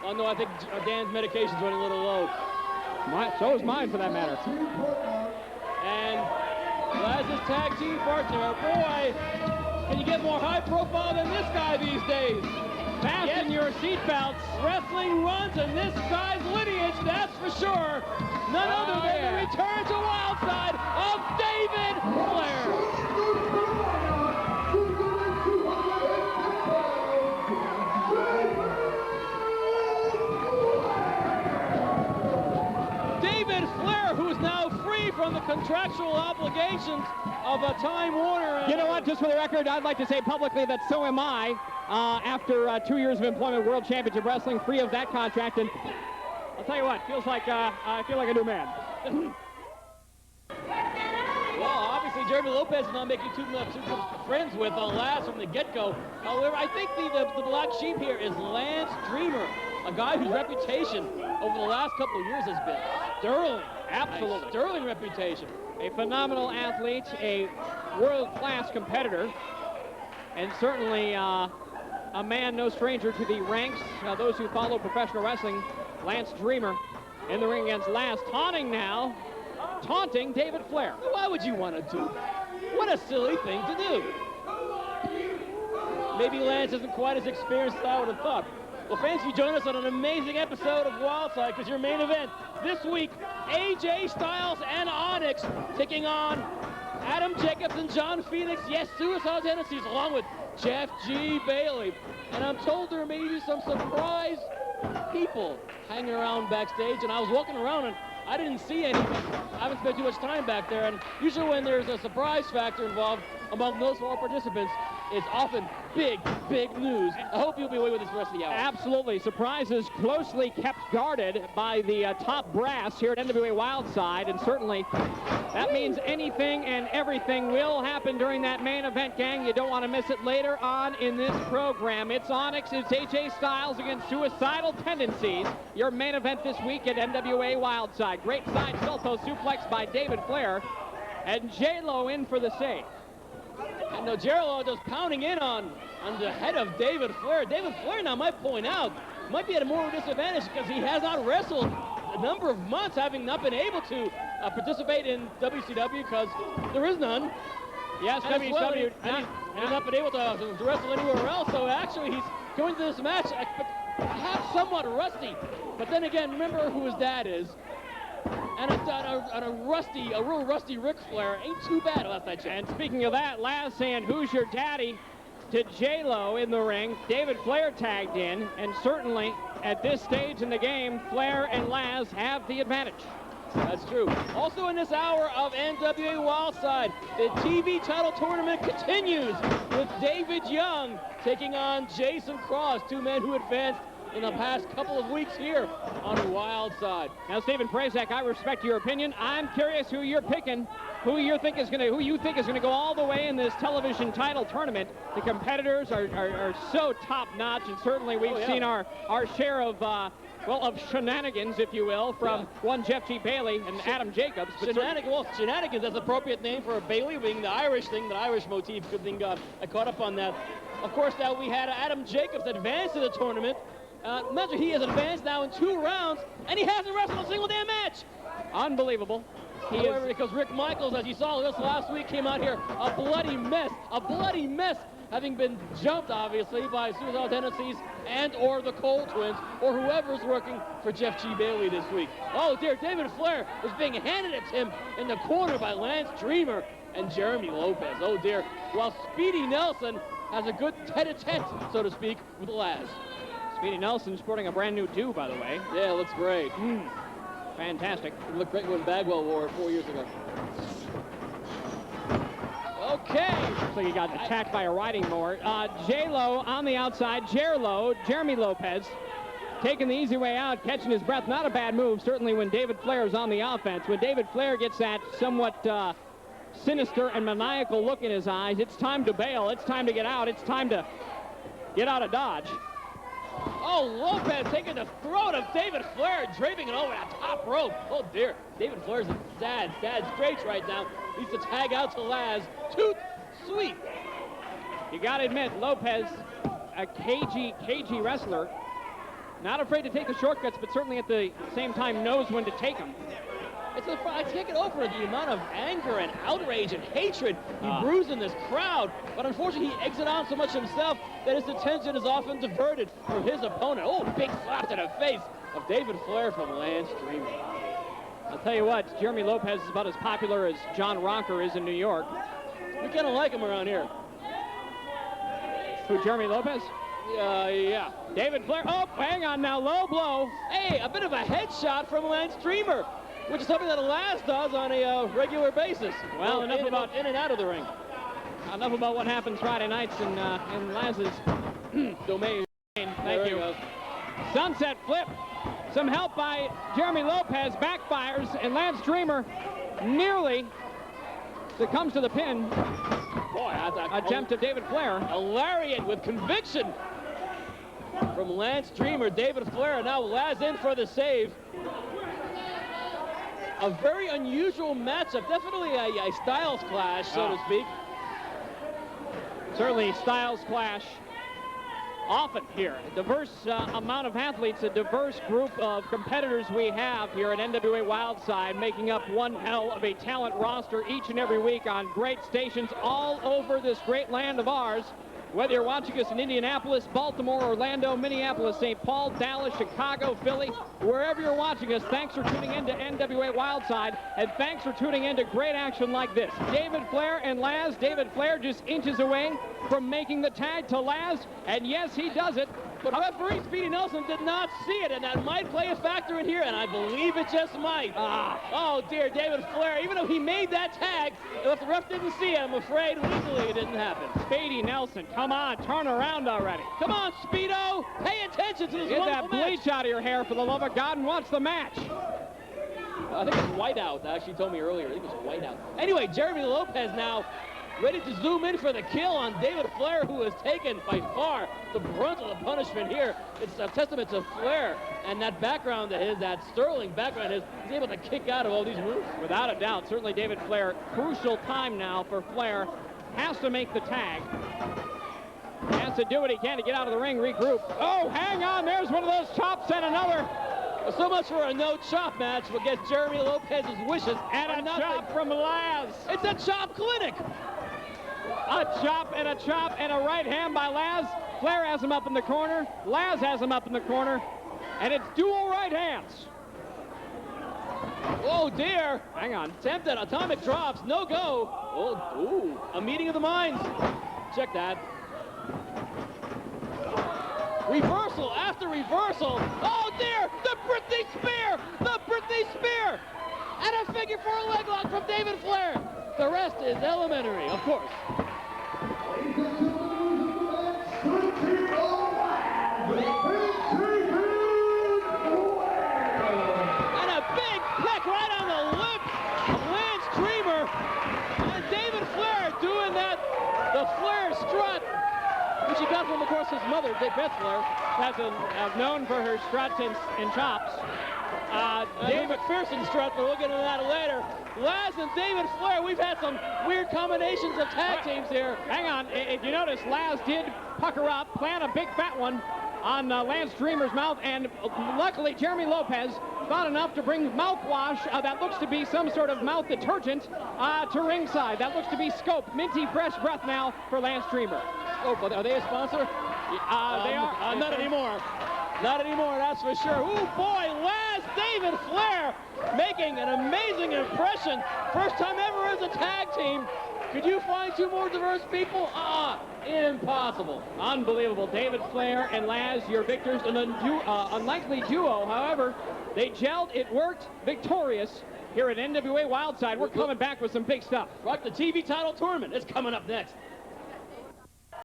Oh, no, I think Dan's medication's running a little low. So is mine, for that matter. And Lazz's tag team partner, boy, can you get more high profile than this guy these days? Fasten your seatbelts. Wrestling runs in this guy's lineage, that's for sure. None other than the return to Wildside of David Flair. David Flair, who's now free from the contractual obligations of a Time Warner. You know what? Just for the record, I'd like to say publicly that so am I. After 2 years of employment with World Championship Wrestling, free of that contract, and I'll tell you what, feels like I feel like a new man. Well, obviously Jeremy Lopez is not making too much friends with Lazz from the get-go. However, I think the black sheep here is Lance Dreamer, a guy whose reputation over the last couple of years has been sterling. Absolutely. A sterling reputation. A phenomenal athlete, a world-class competitor, and certainly a man no stranger to the ranks, those who follow professional wrestling. Lance Dreamer in the ring against Lazz, taunting David Flair. Why would you want to do that? What a silly thing to do. Maybe Lance isn't quite as experienced as I would have thought. Well, fans, you join us on an amazing episode of Wildside, because your main event this week, AJ Styles and Onyx taking on Adam Jacobs and John Phoenix. Yes, Suicide Tendencies, along with Jeff G. Bailey. And I'm told there may be some surprise people hanging around backstage, and I was walking around and I didn't see anything. I haven't spent too much time back there, and usually when there's a surprise factor involved among those 4 participants, it's often big, big news. I hope you'll be away with us the rest of the hour. Absolutely. Surprises closely kept guarded by the top brass here at NWA Wildside, and certainly that means anything and everything will happen during that main event, gang. You don't want to miss it later on in this program. It's Onyx, it's AJ Styles against Suicidal Tendencies. Your main event this week at NWA Wildside. Great side salto suplex by David Flair, and J-Lo in for the save. And now J-Lo just pounding in on the head of David Flair. David Flair now might point out, might be at a more disadvantage because he has not wrestled a number of months, having not been able to participate in WCW because there is none. Yes, WCW. And he's not been able to wrestle anywhere else, so actually he's going to this match perhaps somewhat rusty. But then again, remember who his dad is. And a real rusty Ric Flair ain't too bad last night. And speaking of that, Lazz saying, "Who's your daddy?" to J-Lo in the ring. David Flair tagged in, and certainly at this stage in the game, Flair and Lazz have the advantage. That's true. Also in this hour of NWA Wildside, the TV title tournament continues with David Young taking on Jason Cross, 2 men who advanced in the past couple of weeks here on Wildside. Now, Stephen Prazak, I respect your opinion. I'm curious who you're picking, who you think is going to go all the way in this television title tournament. The competitors are so top-notch, and certainly we've seen our share of of shenanigans, if you will, from one Jeff G. Bailey and Adam Jacobs. Shenanigans, that's an appropriate name for a Bailey, being the Irish thing, the Irish motif. Good thing I caught up on that. Of course, now we had Adam Jacobs advance to the tournament. Imagine he has advanced now in 2 rounds, and he hasn't wrestled a single damn match. Unbelievable. However, because Rick Michaels, as you saw just last week, came out here a bloody mess, having been jumped, obviously, by Suicidal Tendencies and or the Cole Twins, or whoever's working for Jeff G. Bailey this week. Oh dear, David Flair was being handed at him in the corner by Lance Dreamer and Jeremy Lopez. Oh dear. While Speedy Nelson has a good tete-a-tete, so to speak, with Lazz. Speedy Nelson sporting a brand new do, by the way. Yeah, looks great. Fantastic. It looked great when Bagwell wore it 4 years ago. Okay. So you got attacked by a riding mower. J-Lo on the outside. Jeremy Lopez taking the easy way out, catching his breath. Not a bad move, certainly when David Flair is on the offense. When David Flair gets that somewhat sinister and maniacal look in his eyes, it's time to bail. It's time to get out. It's time to get out of Dodge. Oh, Lopez taking the throat of David Flair, draping it over that top rope. Oh, dear. David Flair's in sad straits right now. Needs to tag out to Lazz. Toot sweet. You got to admit, Lopez, a cagey wrestler. Not afraid to take the shortcuts, but certainly at the same time knows when to take them. I can't get over the amount of anger and outrage and hatred he brews in this crowd. But unfortunately, he exits on so much himself that his attention is often diverted from his opponent. Oh, big slap to the face of David Flair from Lance Dreamer. I'll tell you what, Jeremy Lopez is about as popular as John Ronker is in New York. We kind of like him around here. Who, Jeremy Lopez? Yeah. David Flair. Oh, hang on now, low blow. Hey, a bit of a headshot from Lance Dreamer, which is something that Lazz does on a regular basis. Well, enough about in and out of the ring. Enough about what happens Friday nights in Lazz's domain. Thank you. Sunset flip. Some help by Jeremy Lopez. Backfires, and Lance Dreamer nearly succumbs to the pin. Boy, that's a attempt of David Flair. A lariat with conviction from Lance Dreamer. David Flair. Now Lazz in for the save. A very unusual matchup. Definitely a styles clash, so to speak. Certainly styles clash often here. A diverse amount of athletes, a diverse group of competitors we have here at NWA Wildside, making up one hell of a talent roster each and every week on great stations all over this great land of ours. Whether you're watching us in Indianapolis, Baltimore, Orlando, Minneapolis, St. Paul, Dallas, Chicago, Philly, wherever you're watching us, thanks for tuning in to NWA Wildside, and thanks for tuning in to great action like this. David Flair and Lazz. David Flair just inches away from making the tag to Lazz, and yes, he does it. But referee Speedy Nelson did not see it, and that might play a factor in here, and I believe it just might. Oh dear, David Flair, even though he made that tag, if the ref didn't see it, I'm afraid legally it didn't happen. Speedy Nelson, come on, turn around already. Come on, Speedo, pay attention to this Get wonderful that bleach out of your hair, for the love of God, and watch the match. I think it's whiteout. They actually told me earlier. I think it was whiteout. Anyway, Jeremy Lopez now ready to zoom in for the kill on David Flair, who has taken by far the brunt of the punishment here. It's a testament to Flair and that background of his, that sterling background of his. He's able to kick out of all these moves. Without a doubt, certainly David Flair, crucial time now for Flair. Has to make the tag. Has to do what he can to get out of the ring, regroup. Oh, hang on, there's one of those chops and another. So much for a no-chop match, but gets Jeremy Lopez's wishes. And a chop from Lazz. It's a chop clinic. A chop and a right hand by Lazz. Flair has him up in the corner. Lazz has him up in the corner. And it's dual right hands. Oh, dear. Hang on. Attempted atomic drops. No go. Oh, ooh. A meeting of the minds. Check that. Reversal after reversal. Oh, dear. The Britney Spear. The Britney Spear. And a figure four leg lock from David Flair. The rest is elementary, of course. And a big peck right on the lips of Lance Dreamer. And David Flair doing that, the Flair strut, which he got from, of course, his mother, Beth Flair. Has known for her struts and chops. David McPherson strut, but we'll get into that later. Lazz and David Flair, we've had some weird combinations of tag teams here. Hang on, if you notice, Lazz did pucker up, plant a big fat one on Lance Dreamer's mouth, and luckily Jeremy Lopez thought enough to bring mouthwash that looks to be some sort of mouth detergent to ringside. That looks to be Scope. Minty fresh breath now for Lance Dreamer. Oh, but are they a sponsor? They are. Not anymore. Not anymore, that's for sure. Ooh, boy, Lazz, David Flair making an amazing impression. First time ever as a tag team. Could you find two more diverse people? Impossible. Unbelievable. David Flair and Lazz, your victors, an unlikely duo. However, they gelled, it worked, victorious here at NWA Wildside. We're coming back with some big stuff. Right, the TV title tournament is coming up next.